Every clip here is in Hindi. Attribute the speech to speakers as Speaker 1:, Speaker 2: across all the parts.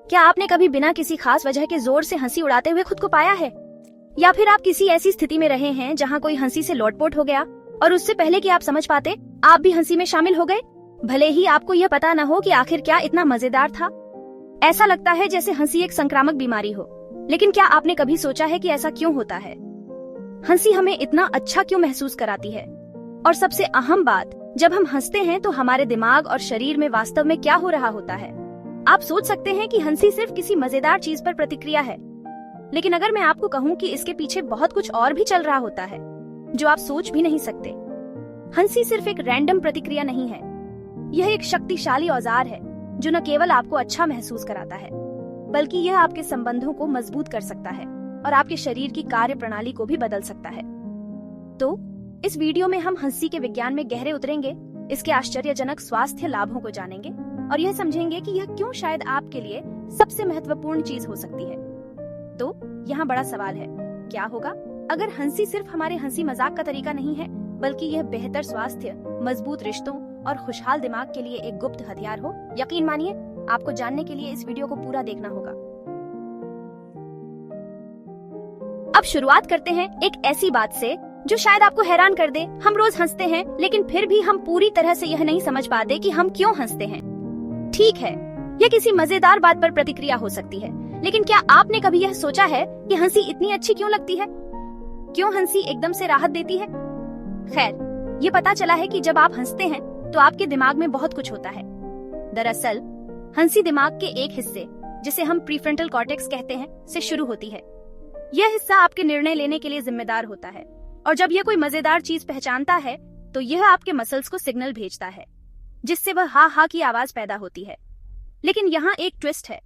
Speaker 1: क्या आपने कभी बिना किसी खास वजह के जोर से हंसी उड़ाते हुए खुद को पाया है? या फिर आप किसी ऐसी स्थिति में रहे हैं जहां कोई हंसी से लोटपोट हो गया और उससे पहले कि आप समझ पाते आप भी हंसी में शामिल हो गए, भले ही आपको यह पता न हो कि आखिर क्या इतना मजेदार था। ऐसा लगता है जैसे हंसी एक संक्रामक बीमारी हो, लेकिन क्या आपने कभी सोचा है कि ऐसा क्यों होता है? हंसी हमें इतना अच्छा क्यों महसूस कराती है? और सबसे अहम बात, जब हम हंसते हैं तो हमारे दिमाग और शरीर में वास्तव में क्या हो रहा होता है? आप सोच सकते हैं कि हंसी सिर्फ किसी मजेदार चीज पर प्रतिक्रिया है, लेकिन अगर मैं आपको कहूँ कि इसके पीछे बहुत कुछ और भी चल रहा होता है जो आप सोच भी नहीं सकते। हंसी सिर्फ एक रैंडम प्रतिक्रिया नहीं है, यह एक शक्तिशाली औजार है जो न केवल आपको अच्छा महसूस कराता है, बल्कि यह आपके संबंधों को मजबूत कर सकता है और आपके शरीर की कार्य प्रणाली को भी बदल सकता है। तो इस वीडियो में हम हंसी के विज्ञान में गहरे उतरेंगे, इसके आश्चर्यजनक स्वास्थ्य लाभों को जानेंगे और यह समझेंगे कि यह क्यों शायद आपके लिए सबसे महत्वपूर्ण चीज हो सकती है। तो यहाँ बड़ा सवाल है, क्या होगा अगर हंसी सिर्फ हमारे हंसी मजाक का तरीका नहीं है, बल्कि यह बेहतर स्वास्थ्य, मजबूत रिश्तों और खुशहाल दिमाग के लिए एक गुप्त हथियार हो? यकीन मानिए, आपको जानने के लिए इस वीडियो को पूरा देखना होगा। अब शुरुआत करते हैं एक ऐसी बात से जो शायद आपको हैरान कर दे। हम रोज हंसते हैं, लेकिन फिर भी हम पूरी तरह से यह नहीं समझ पाते कि हम क्यों हंसते हैं। ठीक है, यह किसी मजेदार बात पर प्रतिक्रिया हो सकती है, लेकिन क्या आपने कभी यह सोचा है कि हंसी इतनी अच्छी क्यों लगती है? क्यों हंसी एकदम से राहत देती है? खैर, ये पता चला है कि जब आप हंसते हैं तो आपके दिमाग में बहुत कुछ होता है। दरअसल हंसी दिमाग के एक हिस्से, जिसे हम प्रीफ्रंटल कॉर्टेक्स कहते हैं, से शुरू होती है। यह हिस्सा आपके निर्णय लेने के लिए जिम्मेदार होता है, और जब यह कोई मजेदार चीज पहचानता है तो यह आपके मसल्स को सिग्नल भेजता है, जिससे वह हा हा की आवाज पैदा होती है। लेकिन यहाँ एक ट्विस्ट है,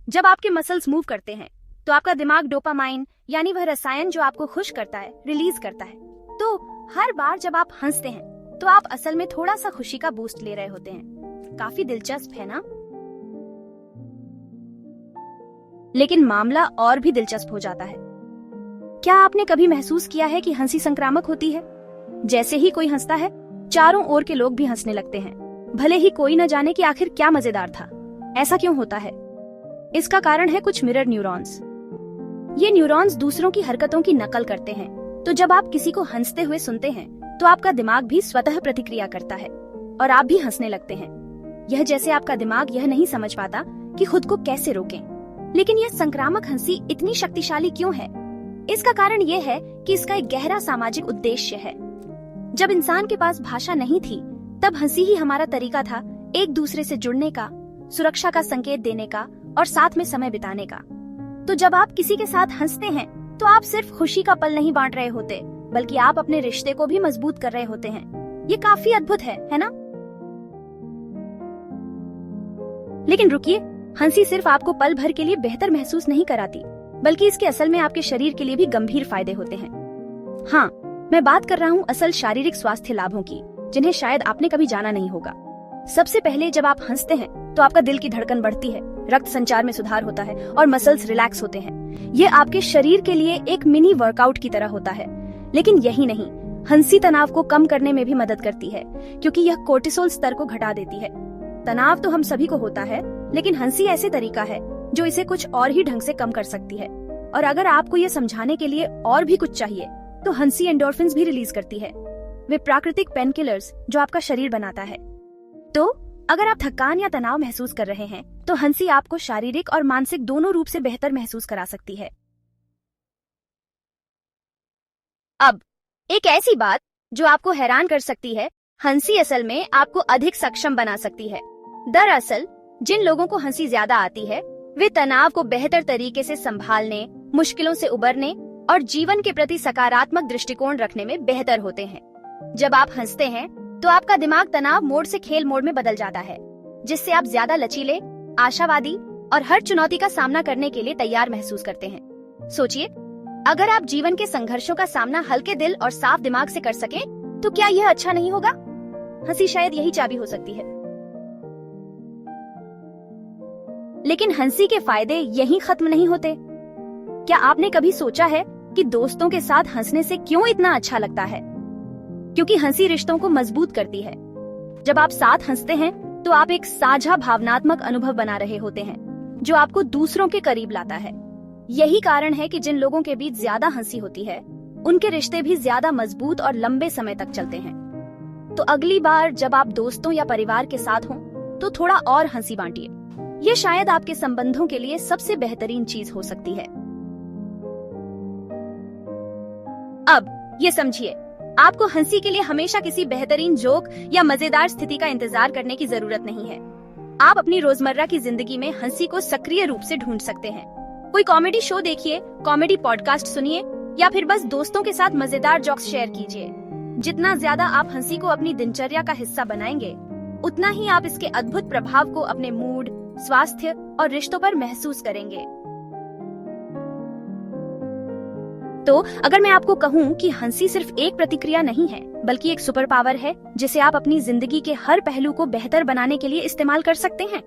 Speaker 1: जब आपके मसल्स मूव करते हैं तो आपका दिमाग डोपामाइन, यानी वह रसायन जो आपको खुश करता है, रिलीज करता है। तो हर बार जब आप हंसते हैं तो आप असल में थोड़ा सा खुशी का बूस्ट ले रहे होते हैं। काफी दिलचस्प है ना? लेकिन मामला और भी दिलचस्प हो जाता है। क्या आपने कभी महसूस किया है कि हंसी संक्रामक होती है? जैसे ही कोई हंसता है, चारों ओर के लोग भी हंसने लगते हैं, भले ही कोई न जाने कि आखिर क्या मजेदार था। ऐसा क्यों होता है? इसका कारण है कुछ मिरर न्यूरॉन्स। ये न्यूरॉन्स दूसरों की हरकतों की नकल करते हैं, तो जब आप किसी को हंसते हुए सुनते हैं तो आपका दिमाग भी स्वतः प्रतिक्रिया करता है और आप भी हंसने लगते हैं। यह जैसे आपका दिमाग यह नहीं समझ पाता कि खुद को कैसे रोकें। लेकिन यह संक्रामक हंसी इतनी शक्तिशाली क्यों है? इसका कारण यह है कि इसका एक गहरा सामाजिक उद्देश्य है। जब इंसान के पास भाषा नहीं थी, तब हंसी ही हमारा तरीका था एक दूसरे से जुड़ने का, सुरक्षा का संकेत देने का और साथ में समय बिताने का। तो जब आप किसी के साथ हंसते हैं तो आप सिर्फ खुशी का पल नहीं बांट रहे होते, बल्कि आप अपने रिश्ते को भी मजबूत कर रहे होते हैं। ये काफी अद्भुत है ना? लेकिन रुकिए, हंसी सिर्फ आपको पल भर के लिए बेहतर महसूस नहीं कराती, बल्कि इसके असल में आपके शरीर के लिए भी गंभीर फायदे होते हैं। हाँ, मैं बात कर रहा हूँ असल शारीरिक स्वास्थ्य लाभों की, जिन्हें शायद आपने कभी जाना नहीं होगा। सबसे पहले, जब आप हंसते हैं तो आपका दिल की धड़कन बढ़ती है, रक्त संचार में सुधार होता है और मसल्स रिलैक्स होते हैं। ये आपके शरीर के लिए एक मिनी वर्कआउट की तरह होता है। लेकिन यही नहीं, हंसी तनाव को कम करने में भी मदद करती है, क्योंकि यह कोर्टिसोल स्तर को घटा देती है। तनाव तो हम सभी को होता है, लेकिन हंसी ऐसे तरीका है जो इसे कुछ और ही ढंग से कम कर सकती है। और अगर आपको ये समझाने के लिए और भी कुछ चाहिए, तो हंसी एंडोर्फिन्स भी रिलीज करती है। वे प्राकृतिक पेन किलर्स जो आपका शरीर बनाता है। तो अगर आप थकान या तनाव महसूस कर रहे हैं, तो हंसी आपको शारीरिक और मानसिक दोनों रूप से बेहतर महसूस करा सकती है। अब एक ऐसी बात जो आपको हैरान कर सकती है, हंसी असल में आपको अधिक सक्षम बना सकती है। दरअसल जिन लोगों को हंसी ज्यादा आती है, वे तनाव को बेहतर तरीके से संभालने, मुश्किलों से उबरने और जीवन के प्रति सकारात्मक दृष्टिकोण रखने में बेहतर होते हैं। जब आप हंसते हैं तो आपका दिमाग तनाव मोड से खेल मोड में बदल जाता है, जिससे आप ज्यादा लचीले, आशावादी और हर चुनौती का सामना करने के लिए तैयार महसूस करते हैं। सोचिए, अगर आप जीवन के संघर्षों का सामना हल्के दिल और साफ दिमाग से कर सकें, तो क्या यह अच्छा नहीं होगा? हंसी शायद यही चाबी हो सकती है। लेकिन हंसी के फायदे यहीं खत्म नहीं होते। क्या आपने कभी सोचा है कि दोस्तों के साथ हंसने से क्यों इतना अच्छा लगता है? क्योंकि हंसी रिश्तों को मजबूत करती है। जब आप साथ हंसते हैं तो आप एक साझा भावनात्मक अनुभव बना रहे होते हैं। जो आपको दूसरों के करीब लाता है। यही कारण है कि जिन लोगों के बीच ज्यादा हंसी होती है, उनके रिश्ते भी ज्यादा मजबूत और लंबे समय तक चलते हैं। तो अगली बार जब आप दोस्तों या परिवार के साथ हों, तो थोड़ा और हंसी बांटिए। ये शायद आपके संबंधों के लिए सबसे बेहतरीन चीज हो सकती है। अब ये समझिए, आपको हंसी के लिए हमेशा किसी बेहतरीन जोक या मजेदार स्थिति का इंतजार करने की जरूरत नहीं है। आप अपनी रोजमर्रा की जिंदगी में हंसी को सक्रिय रूप से ढूंढ सकते हैं। कोई कॉमेडी शो देखिए, कॉमेडी पॉडकास्ट सुनिए, या फिर बस दोस्तों के साथ मजेदार जोक्स शेयर कीजिए। जितना ज्यादा आप हंसी को अपनी दिनचर्या का हिस्सा बनाएंगे, उतना ही आप इसके अद्भुत प्रभाव को अपने मूड, स्वास्थ्य और रिश्तों पर महसूस करेंगे। तो अगर मैं आपको कहूँ कि हंसी सिर्फ एक प्रतिक्रिया नहीं है, बल्कि एक सुपर पावर है जिसे आप अपनी जिंदगी के हर पहलू को बेहतर बनाने के लिए इस्तेमाल कर सकते हैं।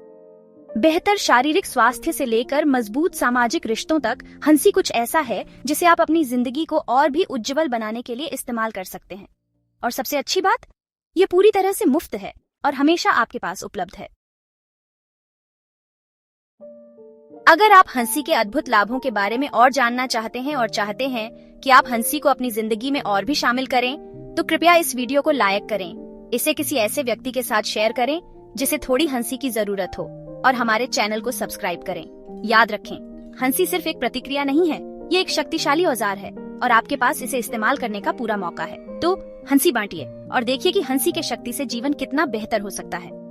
Speaker 1: बेहतर शारीरिक स्वास्थ्य से लेकर मजबूत सामाजिक रिश्तों तक, हंसी कुछ ऐसा है जिसे आप अपनी जिंदगी को और भी उज्जवल बनाने के लिए इस्तेमाल कर सकते हैं। और सबसे अच्छी बात, ये पूरी तरह से मुफ्त है और हमेशा आपके पास उपलब्ध है। अगर आप हंसी के अद्भुत लाभों के बारे में और जानना चाहते हैं और चाहते हैं कि आप हंसी को अपनी जिंदगी में और भी शामिल करें, तो कृपया इस वीडियो को लाइक करें, इसे किसी ऐसे व्यक्ति के साथ शेयर करें जिसे थोड़ी हंसी की जरूरत हो, और हमारे चैनल को सब्सक्राइब करें। याद रखें, हंसी सिर्फ एक प्रतिक्रिया नहीं है, ये एक शक्तिशाली औजार है और आपके पास इसे इस्तेमाल करने का पूरा मौका है। तो हंसी बांटिए और देखिए कि हंसी के शक्ति से जीवन कितना बेहतर हो सकता है।